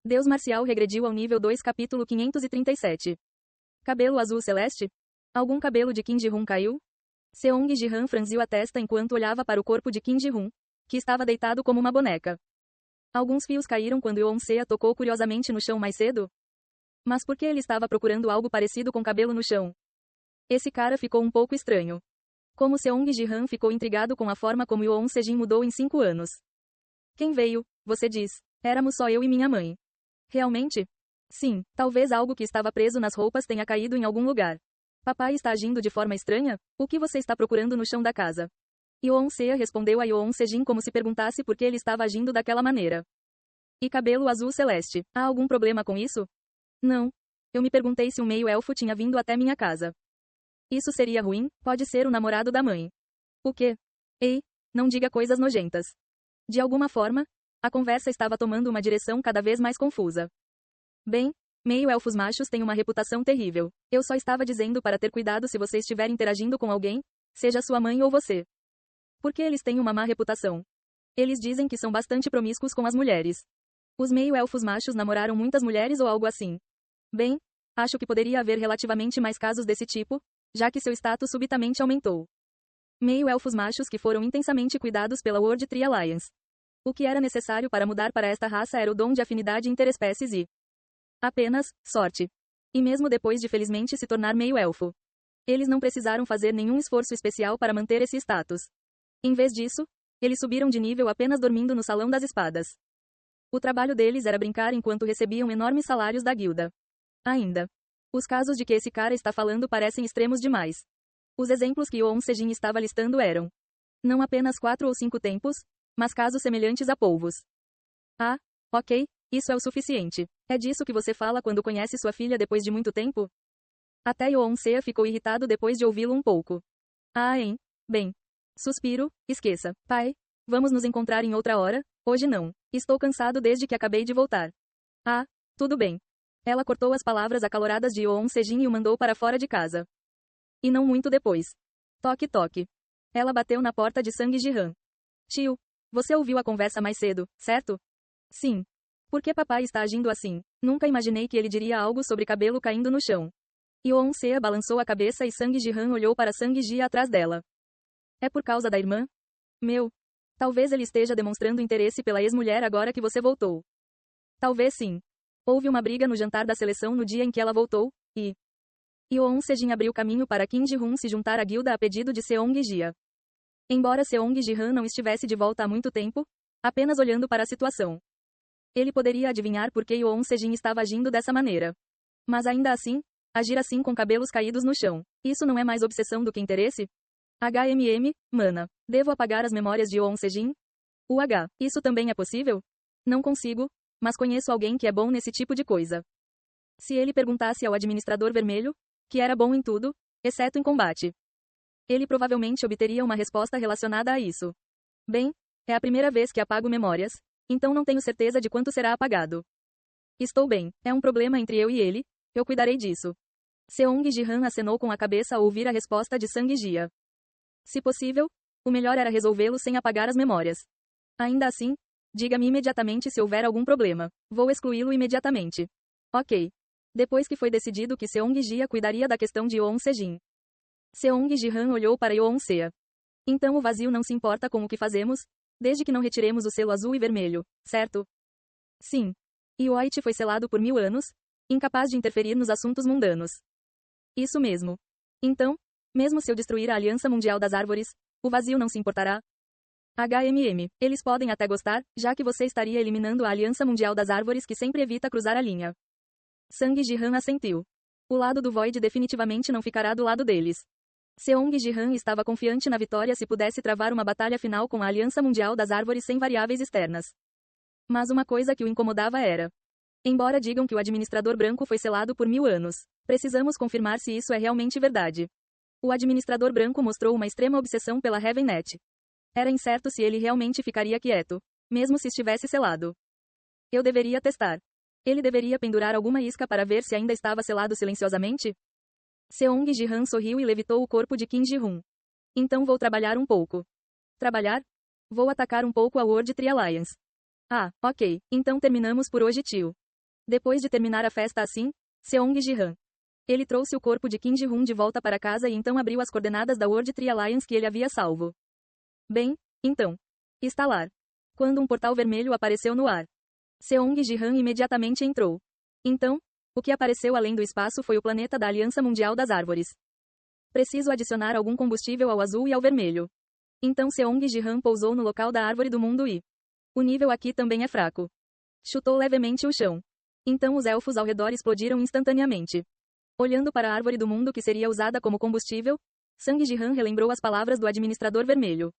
Deus marcial regrediu ao nível 2 capítulo 537. Cabelo azul celeste? Algum cabelo de Kim Ji-hoon caiu? Seong Ji-han franziu a testa enquanto olhava para o corpo de Kim Ji-hoon, que estava deitado como uma boneca. Alguns fios caíram quando Yeon-sea tocou curiosamente no chão mais cedo? Mas por que ele estava procurando algo parecido com cabelo no chão? Esse cara ficou um pouco estranho. Como Seong Ji-han ficou intrigado com a forma como Yoon Sejin mudou em 5 anos. Quem veio, você diz? Éramos só eu e minha mãe. Realmente? Sim, talvez algo que estava preso nas roupas tenha caído em algum lugar. Papai está agindo de forma estranha? O que você está procurando no chão da casa? Yeon-sea respondeu a Yoon Sejin como se perguntasse por que ele estava agindo daquela maneira. E cabelo azul celeste, há algum problema com isso? Não. Eu me perguntei se um meio-elfo tinha vindo até minha casa. Isso seria ruim, pode ser o namorado da mãe. O quê? Ei, não diga coisas nojentas. De alguma forma, a conversa estava tomando uma direção cada vez mais confusa. Bem, meio-elfos machos têm uma reputação terrível. Eu só estava dizendo para ter cuidado se você estiver interagindo com alguém, seja sua mãe ou você. Porque eles têm uma má reputação. Eles dizem que são bastante promíscuos com as mulheres. Os meio-elfos machos namoraram muitas mulheres ou algo assim. Bem, acho que poderia haver relativamente mais casos desse tipo, já que seu status subitamente aumentou. Meio-elfos machos que foram intensamente cuidados pela World Tree Alliance. O que era necessário para mudar para esta raça era o dom de afinidade interespécies e apenas sorte. E mesmo depois de felizmente se tornar meio-elfo, eles não precisaram fazer nenhum esforço especial para manter esse status. Em vez disso, eles subiram de nível apenas dormindo no Salão das Espadas. O trabalho deles era brincar enquanto recebiam enormes salários da guilda. Ainda. Os casos de que esse cara está falando parecem extremos demais. Os exemplos que Yoon Sejin estava listando eram não apenas 4 ou 5 tempos, mas casos semelhantes a polvos. Ah, ok, isso é o suficiente. É disso que você fala quando conhece sua filha depois de muito tempo? Até Yeon-sea ficou irritado depois de ouvi-lo um pouco. Ah, hein? Bem. Suspiro, esqueça. Pai, vamos nos encontrar em outra hora? Hoje não. Estou cansado desde que acabei de voltar. Ah, tudo bem. Ela cortou as palavras acaloradas de Yoon Sejin e o mandou para fora de casa. E não muito depois. Toque toque. Ela bateu na porta de Sang Ji-han. Tio, você ouviu a conversa mais cedo, certo? Sim. Por que papai está agindo assim? Nunca imaginei que ele diria algo sobre cabelo caindo no chão. Yeon-sea balançou a cabeça e Sang Ji-han olhou para Sang Ji atrás dela. É por causa da irmã? Meu. Talvez ele esteja demonstrando interesse pela ex-mulher agora que você voltou. Talvez sim. Houve uma briga no jantar da seleção no dia em que ela voltou, e Yoon Sejin abriu caminho para Kim Ji-hoon se juntar à guilda a pedido de Seong Ji-ha. Embora Seong Ji-han não estivesse de volta há muito tempo, apenas olhando para a situação, ele poderia adivinhar por que Yoon Sejin estava agindo dessa maneira. Mas ainda assim, agir assim com cabelos caídos no chão, isso não é mais obsessão do que interesse? Mana. Devo apagar as memórias de Yoon Sejin? Isso também é possível? Não consigo, mas conheço alguém que é bom nesse tipo de coisa. Se ele perguntasse ao administrador vermelho, que era bom em tudo, exceto em combate, ele provavelmente obteria uma resposta relacionada a isso. Bem, é a primeira vez que apago memórias, então não tenho certeza de quanto será apagado. Estou bem, é um problema entre eu e ele, eu cuidarei disso. Seong Ji-han acenou com a cabeça ao ouvir a resposta de Sang Ji-ha. Se possível, o melhor era resolvê-lo sem apagar as memórias. Ainda assim, diga-me imediatamente se houver algum problema. Vou excluí-lo imediatamente. Ok. Depois que foi decidido que Seong Ji-ha cuidaria da questão de Yoon Sejin, Seong Ji-han olhou para Yeon-sea. Então o vazio não se importa com o que fazemos, desde que não retiremos o selo azul e vermelho, certo? Sim. E o Oit foi selado por 1000 anos, incapaz de interferir nos assuntos mundanos. Isso mesmo. Então, mesmo se eu destruir a Aliança Mundial das Árvores, o vazio não se importará? Eles podem até gostar, já que você estaria eliminando a Aliança Mundial das Árvores que sempre evita cruzar a linha. Sang Ji-han assentiu. O lado do Void definitivamente não ficará do lado deles. Seong Ji-han estava confiante na vitória se pudesse travar uma batalha final com a Aliança Mundial das Árvores sem variáveis externas. Mas uma coisa que o incomodava era: embora digam que o administrador branco foi selado por 1000 anos, precisamos confirmar se isso é realmente verdade. O administrador branco mostrou uma extrema obsessão pela Heavennet. Era incerto se ele realmente ficaria quieto, mesmo se estivesse selado. Eu deveria testar. Ele deveria pendurar alguma isca para ver se ainda estava selado silenciosamente? Seong Ji-han sorriu e levitou o corpo de Kim Ji-hoon. Então vou trabalhar um pouco. Trabalhar? Vou atacar um pouco a World Tree Alliance. Ah, ok, então terminamos por hoje, tio. Depois de terminar a festa assim, Seong Ji-han. Ele trouxe o corpo de Kim Ji-hoon de volta para casa e então abriu as coordenadas da World Tree Alliance que ele havia salvo. Bem, então. Instalar. Quando um portal vermelho apareceu no ar. Seong Ji-han imediatamente entrou. Então, o que apareceu além do espaço foi o planeta da Aliança Mundial das Árvores. Preciso adicionar algum combustível ao azul e ao vermelho. Então Seong Ji-han pousou no local da árvore do mundo e... O nível aqui também é fraco. Chutou levemente o chão. Então os elfos ao redor explodiram instantaneamente. Olhando para a árvore do mundo que seria usada como combustível, Sang Ji-han relembrou as palavras do administrador vermelho.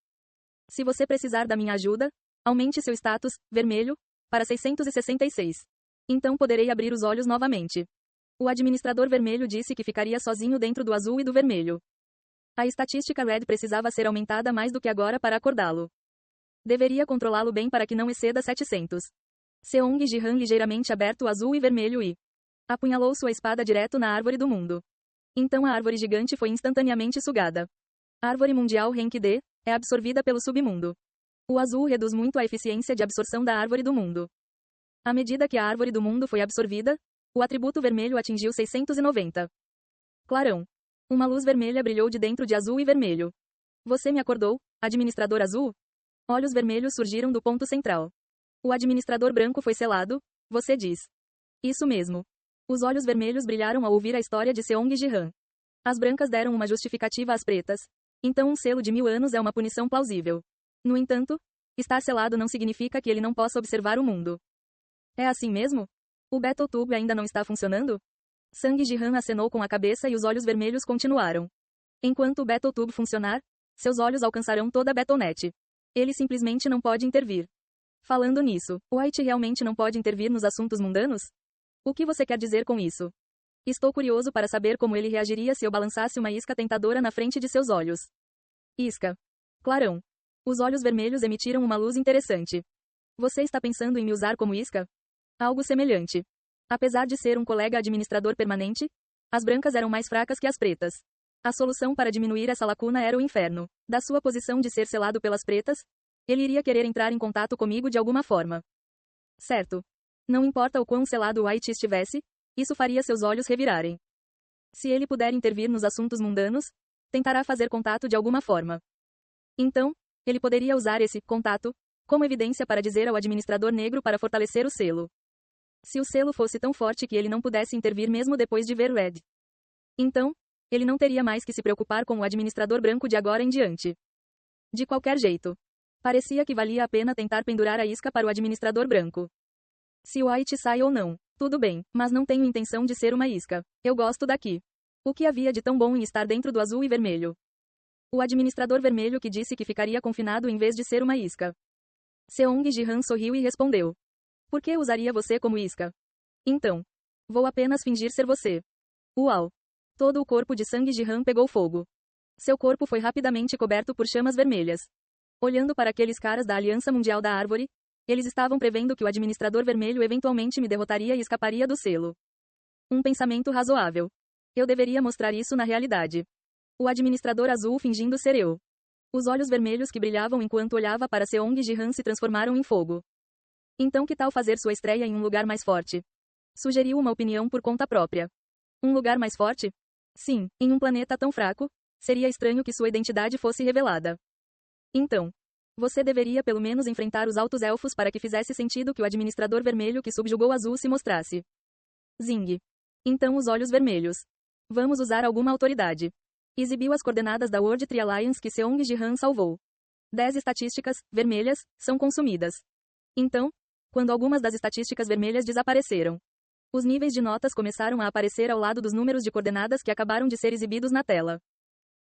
Se você precisar da minha ajuda, aumente seu status, vermelho, para 666. Então poderei abrir os olhos novamente. O administrador vermelho disse que ficaria sozinho dentro do azul e do vermelho. A estatística Red precisava ser aumentada mais do que agora para acordá-lo. Deveria controlá-lo bem para que não exceda 700. Seong Ji-han ligeiramente aberto o azul e vermelho e apunhalou sua espada direto na árvore do mundo. Então a árvore gigante foi instantaneamente sugada. A árvore mundial Renki-D é absorvida pelo submundo. O azul reduz muito a eficiência de absorção da árvore do mundo. À medida que a árvore do mundo foi absorvida, o atributo vermelho atingiu 690. Clarão. Uma luz vermelha brilhou de dentro de azul e vermelho. Você me acordou, administrador azul? Olhos vermelhos surgiram do ponto central. O administrador branco foi selado, você diz. Isso mesmo. Os olhos vermelhos brilharam ao ouvir a história de Seong Ji-han. As brancas deram uma justificativa às pretas. Então um selo de 1000 anos é uma punição plausível. No entanto, estar selado não significa que ele não possa observar o mundo. É assim mesmo? O Battletoad ainda não está funcionando? Sang Ji-han acenou com a cabeça e os olhos vermelhos continuaram. Enquanto o Battletoad funcionar, seus olhos alcançarão toda a Battle.net. Ele simplesmente não pode intervir. Falando nisso, White realmente não pode intervir nos assuntos mundanos? O que você quer dizer com isso? Estou curioso para saber como ele reagiria se eu balançasse uma isca tentadora na frente de seus olhos. Isca. Clarão. Os olhos vermelhos emitiram uma luz interessante. Você está pensando em me usar como isca? Algo semelhante. Apesar de ser um colega administrador permanente, as brancas eram mais fracas que as pretas. A solução para diminuir essa lacuna era o inferno. Da sua posição de ser selado pelas pretas, ele iria querer entrar em contato comigo de alguma forma. Certo. Não importa o quão selado o White estivesse, isso faria seus olhos revirarem. Se ele puder intervir nos assuntos mundanos, tentará fazer contato de alguma forma. Então, ele poderia usar esse contato como evidência para dizer ao administrador negro para fortalecer o selo. Se o selo fosse tão forte que ele não pudesse intervir mesmo depois de ver Red. Então, ele não teria mais que se preocupar com o administrador branco de agora em diante. De qualquer jeito, parecia que valia a pena tentar pendurar a isca para o administrador branco. Se o White sai ou não, tudo bem, mas não tenho intenção de ser uma isca. Eu gosto daqui. O que havia de tão bom em estar dentro do azul e vermelho? O administrador vermelho que disse que ficaria confinado em vez de ser uma isca. Seong Ji-han sorriu e respondeu. Por que usaria você como isca? Então. Vou apenas fingir ser você. Uau! Todo o corpo de Sang Ji-han pegou fogo. Seu corpo foi rapidamente coberto por chamas vermelhas. Olhando para aqueles caras da Aliança Mundial da Árvore, eles estavam prevendo que o administrador vermelho eventualmente me derrotaria e escaparia do selo. Um pensamento razoável. Eu deveria mostrar isso na realidade. O administrador azul fingindo ser eu. Os olhos vermelhos que brilhavam enquanto olhava para Seong Ji-han se transformaram em fogo. Então que tal fazer sua estreia em um lugar mais forte? Sugeriu uma opinião por conta própria. Um lugar mais forte? Sim, em um planeta tão fraco, seria estranho que sua identidade fosse revelada. Então, você deveria pelo menos enfrentar os altos elfos para que fizesse sentido que o administrador vermelho que subjugou azul se mostrasse. Zing. Então os olhos vermelhos. Vamos usar alguma autoridade. Exibiu as coordenadas da World Tree Alliance que Seong Ji-han salvou. 10 estatísticas, vermelhas, são consumidas. Então, quando algumas das estatísticas vermelhas desapareceram, os níveis de notas começaram a aparecer ao lado dos números de coordenadas que acabaram de ser exibidos na tela.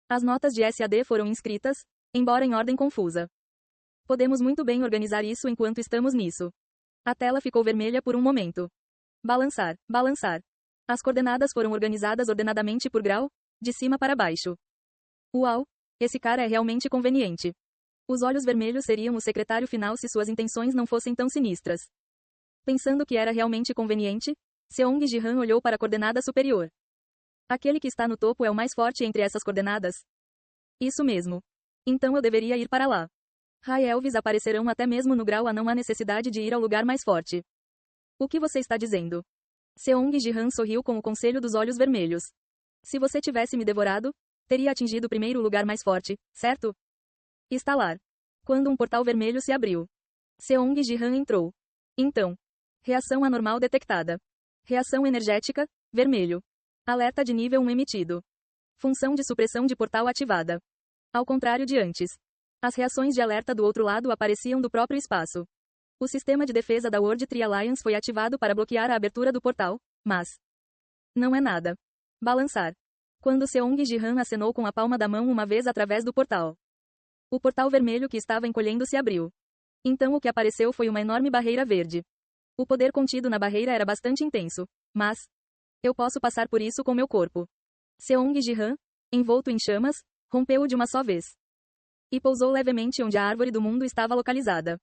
As notas de SAD foram inscritas, embora em ordem confusa. Podemos muito bem organizar isso enquanto estamos nisso. A tela ficou vermelha por um momento. Balançar, balançar. As coordenadas foram organizadas ordenadamente por grau, de cima para baixo. Uau! Esse cara é realmente conveniente. Os olhos vermelhos seriam o secretário final se suas intenções não fossem tão sinistras. Pensando que era realmente conveniente, Seong Ji-han olhou para a coordenada superior. Aquele que está no topo é o mais forte entre essas coordenadas? Isso mesmo. Então eu deveria ir para lá. High Elves aparecerão até mesmo no grau a não há necessidade de ir ao lugar mais forte. O que você está dizendo? Seong Ji-han sorriu com o conselho dos olhos vermelhos. Se você tivesse me devorado, teria atingido o primeiro lugar mais forte, certo? Estalar. Quando um portal vermelho se abriu. Seong Ji-han entrou. Então. Reação anormal detectada. Reação energética, vermelho. Alerta de nível 1 emitido. Função de supressão de portal ativada. Ao contrário de antes. As reações de alerta do outro lado apareciam do próprio espaço. O sistema de defesa da World Tree Alliance foi ativado para bloquear a abertura do portal, mas... não é nada. Balançar. Quando Seong Ji-han acenou com a palma da mão uma vez através do portal. O portal vermelho que estava encolhendo se abriu. Então o que apareceu foi uma enorme barreira verde. O poder contido na barreira era bastante intenso, mas... eu posso passar por isso com meu corpo. Seong Ji-han, envolto em chamas, rompeu-o de uma só vez. E pousou levemente onde a árvore do mundo estava localizada.